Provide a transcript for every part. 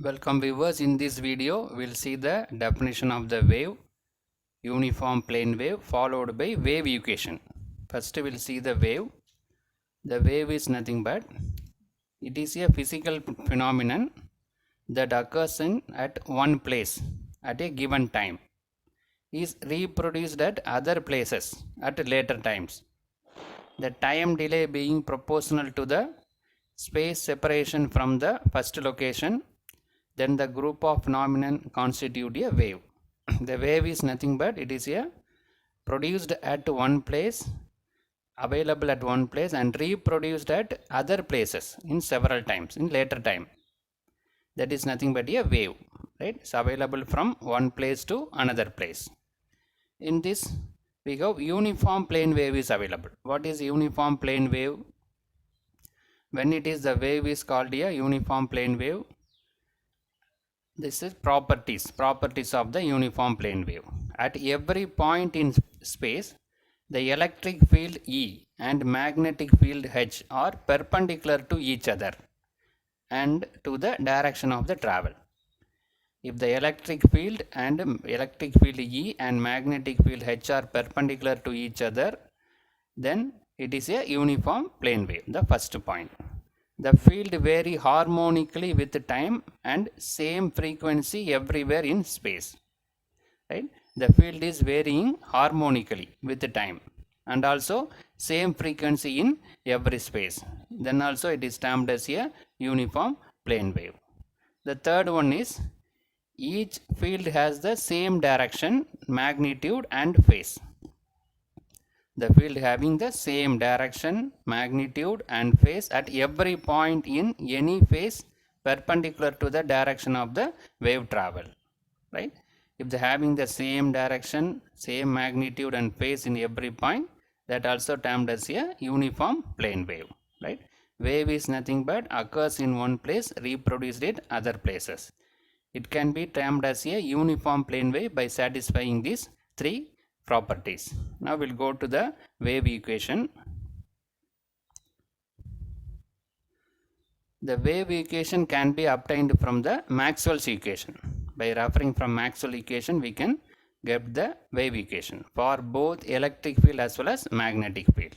Welcome viewers. In this video we'll see the definition of the wave, uniform plane wave followed by wave equation. First we'll see the wave. The wave is nothing but it is a physical phenomenon that occurs at one place at a given time, is reproduced at other places at later times. The time delay being proportional to the space separation from the first location, then the group of phenomenon constitute a wave. The wave is nothing but it is a produced at one place, available at one place and reproduced at other places in several times in later time. That is nothing but a wave, right? It's available from one place to another place. In this we have uniform plane wave is available. What is uniform plane wave? When it is the wave is called a uniform plane wave. This is properties of the uniform plane wave. At every point in space, the electric field E and magnetic field H are perpendicular to each other and to the direction of the travel. If the electric field E and magnetic field H are perpendicular to each other, then it is a uniform plane wave, the first point. The field vary harmonically with time and same frequency everywhere in space. Right? The field is varying harmonically with time and also same frequency in every space. Then also it is termed as a uniform plane wave. The third one is each field has the same direction, magnitude and phase. The field having the same direction, magnitude and phase at every point in any phase perpendicular to the direction of the wave travel, right? If they having the same direction, same magnitude and phase in every point, that also termed as a uniform plane wave, right? Wave is nothing but occurs in one place, reproduced in other places. It can be termed as a uniform plane wave by satisfying these three properties. Now we'll go to the wave equation. The wave equation can be obtained from the Maxwell's equation. By referring from Maxwell's equation, we can get the wave equation for both electric field as well as magnetic field.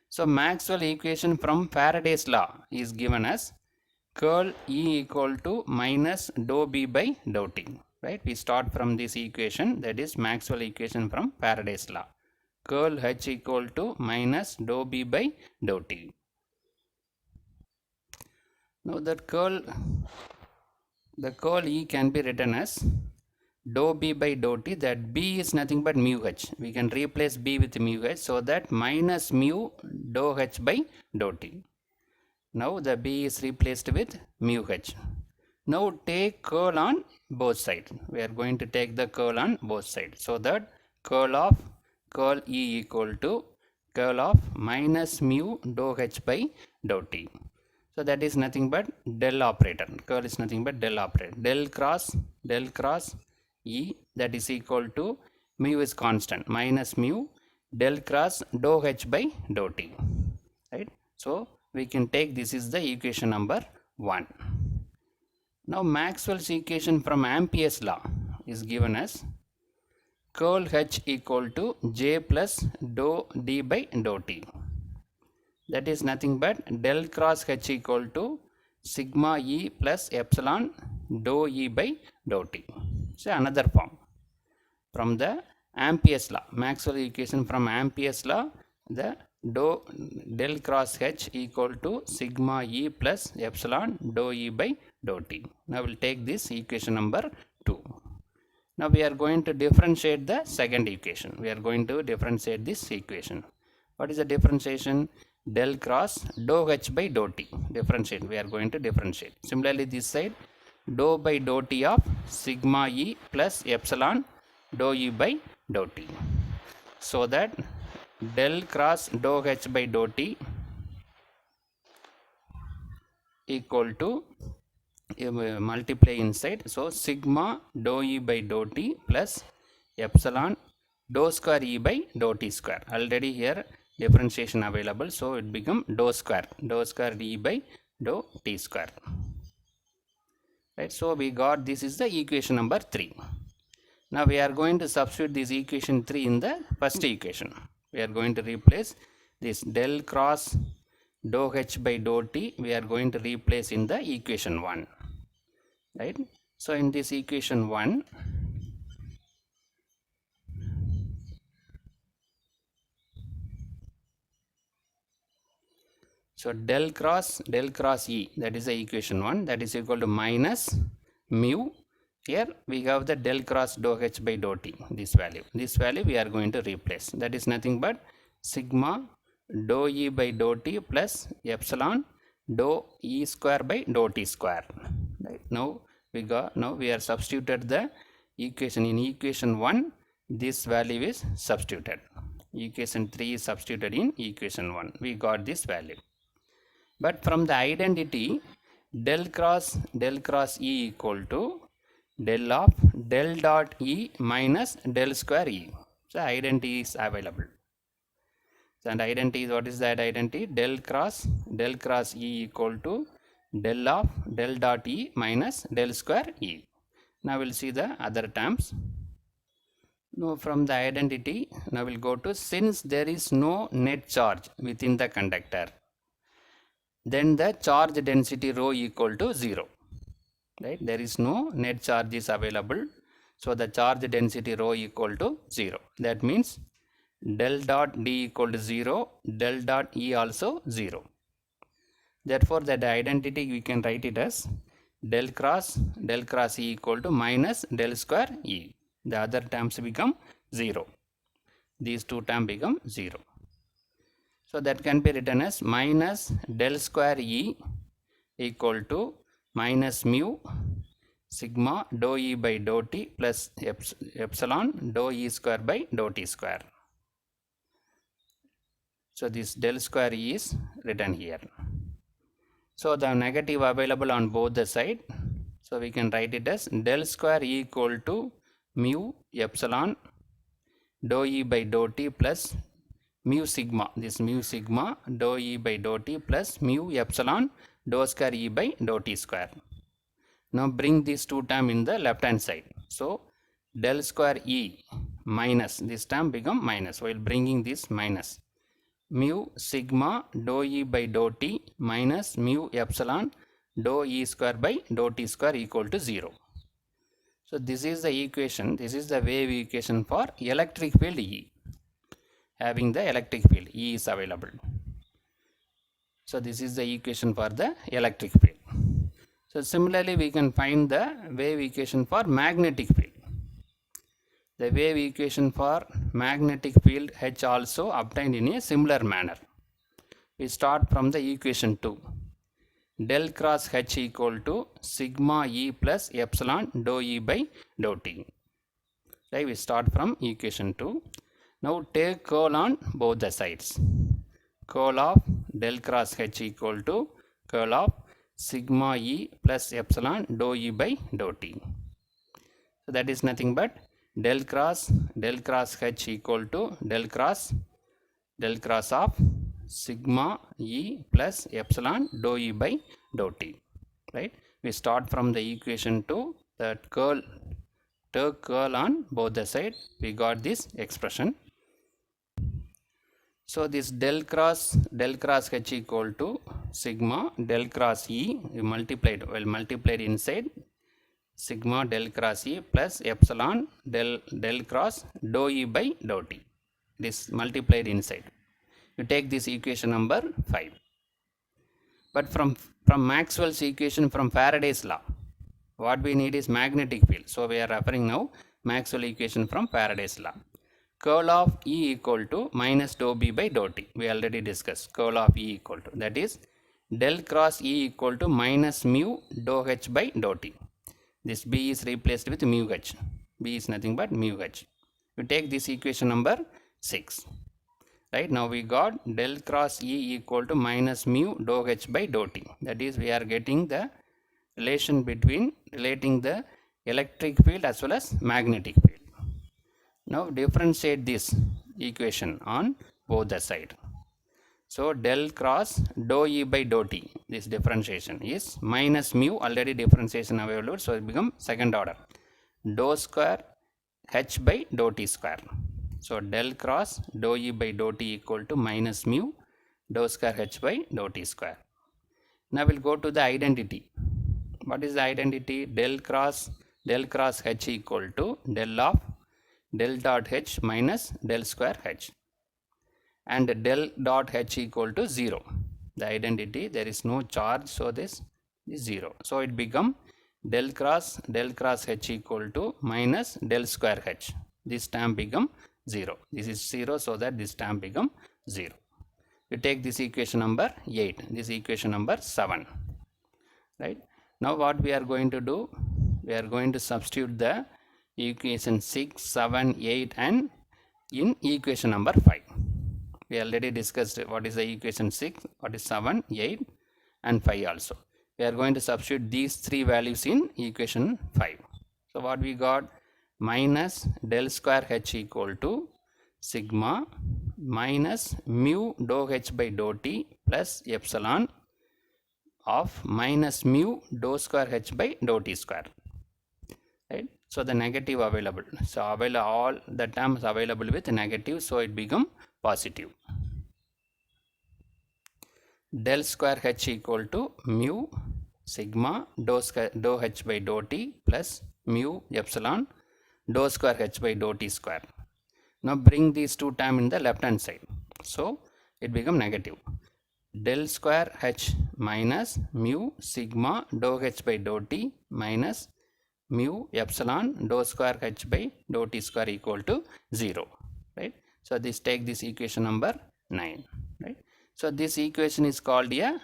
So Maxwell's equation from Faraday's law is given as curl E equal to minus dou B by dou T. Right, we start from this equation, that is Maxwell equation from Faraday's law. Curl H equal to minus dou B by dou T. Now that the curl E can be written as dou B by dou T, that B is nothing but mu H. We can replace B with mu H, so that minus mu dou H by dou T. Now the B is replaced with mu H. Now take curl on both sides. We are going to take the curl on both sides. So that curl of curl E equal to curl of minus mu dou H by dou T. So that is nothing but del operator. Curl is nothing but del operator. Del cross E, that is equal to mu is constant, minus mu del cross dou H by dou T. Right? So we can take this is the equation number 1. Now Maxwell's equation from Ampere's law is given as curl H equal to J plus dou D by dou T. That is nothing but del cross H equal to sigma E plus epsilon dou E by dou T. So another form from the Ampere's law, Maxwell equation from Ampere's law, the del cross H equal to sigma E plus epsilon dou E by dou T. Now we'll take this equation number 2. Now we are going to differentiate the second equation. We are going to differentiate this equation. What is the differentiation? Del cross dou H by dou T. Differentiate. We are going to differentiate. Similarly, this side dou by dou T of sigma E plus epsilon dou E by dou T. So that del cross dou H by dou T equal to multiply inside, so sigma dou E by dou T plus epsilon dou square E by dou T square. Already here differentiation available, so it become dou square E by dou T square. right? So we got this is the equation number 3. Now we are going to substitute this equation 3 in the first equation. We are going to replace this del cross dou h by dou t, we are going to replace in the equation 1, right? So in this equation 1, so del cross E, that is the equation 1, that is equal to minus mu. Here we have the del cross dou h by dou t, this value we are going to replace. That is nothing but sigma dou E by dou t plus epsilon dou E square by dou t square. Right? Now we are substituted the equation. In equation 1, this value is substituted. Equation 3 is substituted in equation 1. We got this value. But from the identity, del cross E equal to del of del dot E minus del square E. So identity is available. So, and identity is, what is that identity? Del cross E equal to del of del dot E minus del square E. Now we'll see the other terms. Now from the identity, now we'll go to, since there is no net charge within the conductor, then the charge density rho equal to 0. Right? There is no net charge is available. So the charge density rho equal to 0. That means del dot D equal to 0, del dot E also 0. Therefore that identity we can write it as del cross E equal to minus del square E. The other terms become 0. These two terms become 0. So that can be written as minus del square E equal to minus mu sigma dou E by dou t plus epsilon dou E square by dou t square. So this del square E is written here. So the negative available on both the side. So we can write it as del square E equal to mu epsilon dou E by dou t plus mu sigma, this mu sigma dou E by dou t plus mu epsilon dou square E by dou t square. Now bring these two terms in the left hand side. So del square E minus, this term become minus while bringing this minus. Mu sigma dou E by dou t minus mu epsilon dou E square by dou t square equal to 0. So this is the equation, this is the wave equation for electric field E. Having the electric field E is available. So this is the equation for the electric field. So similarly we can find the wave equation for magnetic field. The wave equation for magnetic field H also obtained in a similar manner. We start from the equation 2. Del cross H equal to sigma E plus epsilon dou E by dou t. Right, we start from equation 2. Now take curl on both the sides. Curl of del cross H equal to curl of sigma E plus epsilon dou E by dou t. So that is nothing but del cross H equal to del cross of sigma E plus epsilon dou E by dou t. Right? We start from the equation 2, that take curl on both the sides. We got this expression. So this del cross H equal to sigma del cross E, we multiplied inside sigma del cross E plus epsilon del cross dou E by dou t. This multiplied inside. You take this equation number 5. But from Maxwell's equation, from Faraday's law, what we need is magnetic field. So we are referring now Maxwell equation from Faraday's law. Curl of E equal to minus dou B by dou t. We already discussed curl of E equal to, that is del cross E equal to minus mu dou H by dou t. This B is replaced with mu H. B is nothing but mu H. We take this equation number 6. Right, now we got del cross E equal to minus mu dou H by dou t. That is, we are getting the relation between relating the electric field as well as magnetic field. Now differentiate this equation on both the side. So del cross dou E by dou t, this differentiation is minus mu, already differentiation available, so it become second order, dou square h by dou t square. So del cross dou E by dou t equal to minus mu dou square h by dou t square. Now we'll go to the identity. What is the identity? Del cross h equal to del of del dot h minus del square h, and del dot h equal to 0. The identity, there is no charge, so this is 0. So it become del cross h equal to minus del square h. This term become 0. This is 0, so that this term become 0. You take this equation number 8, this equation number 7. Right? Now what we are going to do? We are going to substitute the equation 6, 7, 8 and in equation number 5. We already discussed what is the equation 6, what is 7, 8 and 5 also. We are going to substitute these three values in equation 5. So what we got? Minus del square h equal to sigma minus mu dou h by dou t plus epsilon of minus mu dou square h by dou t square. Right? So the negative available. So all the terms available with negative, so it become positive. Del square h equal to mu sigma dou h by dou t plus mu epsilon dou square h by dou t square. Now bring these two terms in the left hand side. So it become negative. Del square h minus mu sigma dou h by dou t minus mu epsilon dou square h by dou t square equal to 0. Right? So this, take this equation number 9. Right? So this equation is called a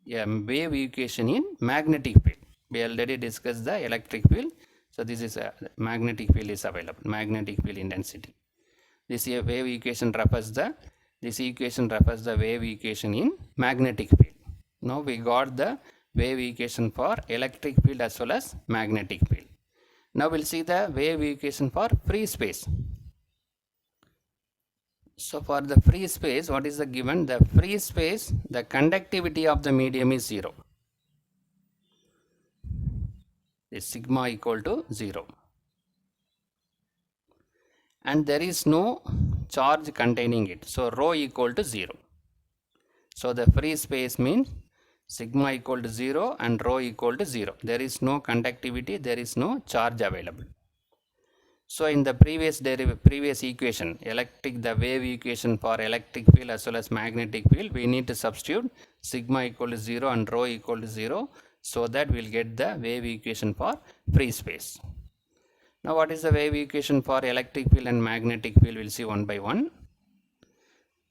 wave equation in magnetic field. We already discussed the electric field. So this is a magnetic field is available, magnetic field intensity. This wave equation refers the wave equation in magnetic field. Now we got the wave equation for electric field as well as magnetic field. Now we'll see the wave equation for free space. So for the free space, what is the given? The free space, the conductivity of the medium is 0. Is sigma equal to 0. And there is no charge containing it. So rho equal to 0. So the free space means sigma equal to 0 and rho equal to 0. There is no conductivity, there is no charge available. So in the previous equation, the wave equation for electric field as well as magnetic field, we need to substitute sigma equal to 0 and rho equal to 0, so that we'll get the wave equation for free space. Now what is the wave equation for electric field and magnetic field? We'll see one by one.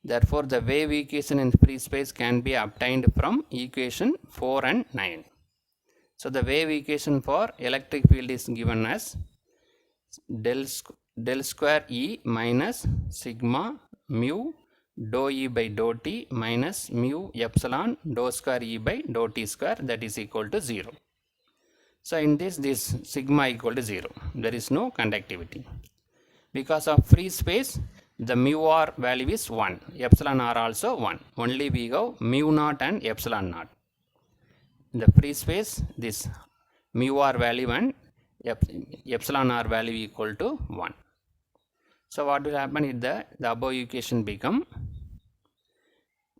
Therefore the wave equation in free space can be obtained from equation 4 and 9. So the wave equation for electric field is given as del square E minus sigma mu dou E by dou t minus mu epsilon dou square E by dou t square, that is equal to 0. So in this sigma equal to 0. There is no conductivity. Because of free space, the mu r value is 1. Epsilon r also 1. Only we have mu naught and epsilon naught. In the free space, this mu r value and epsilon r value equal to 1. So what will happen is the above equation become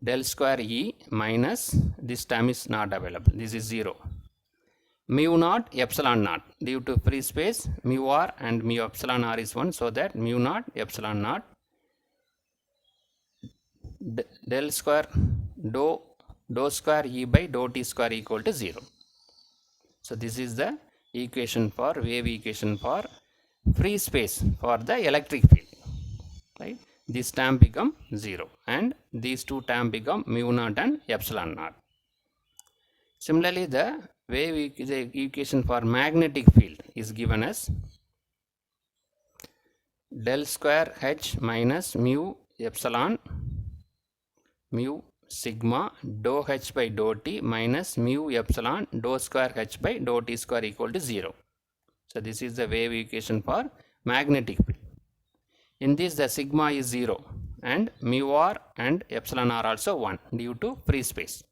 del square E minus, this term is not available. This is 0. Mu naught epsilon naught, due to free space mu r and mu epsilon r is 1, so that mu naught epsilon naught del square dou square E by dou t square equal to 0. So this is the equation for wave equation for free space for the electric field. Right? This term become 0 and these two term become mu naught and epsilon naught. Similarly, the wave equation for magnetic field is given as del square h minus mu epsilon mu sigma dou h by dou t minus mu epsilon dou square h by dou t square equal to 0. So this is the wave equation for magnetic field. In this, the sigma is 0 and mu r and epsilon r also 1 due to free space.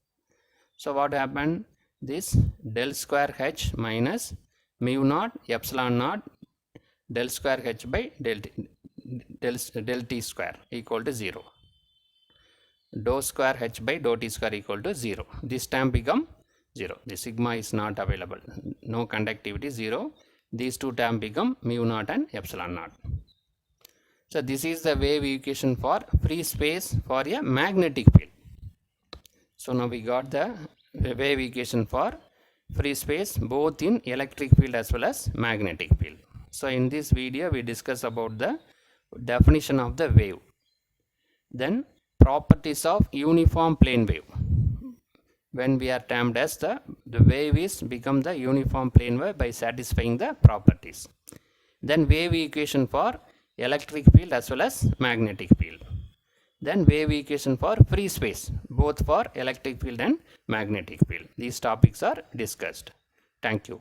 So what happened? This del square h minus mu naught epsilon naught del square h by del t square equal to 0. Dou square h by dou t square equal to 0. This term become 0. The sigma is not available. No conductivity 0. These two terms become mu naught and epsilon naught. So this is the wave equation for free space for a magnetic field. So now we got the wave equation for free space both in electric field as well as magnetic field. So in this video we discuss about the definition of the wave. Then properties of uniform plane wave. When we are termed as the wave is become the uniform plane wave by satisfying the properties. Then wave equation for electric field as well as magnetic field. Then wave equation for free space both for electric field and magnetic field. These topics are discussed. Thank you.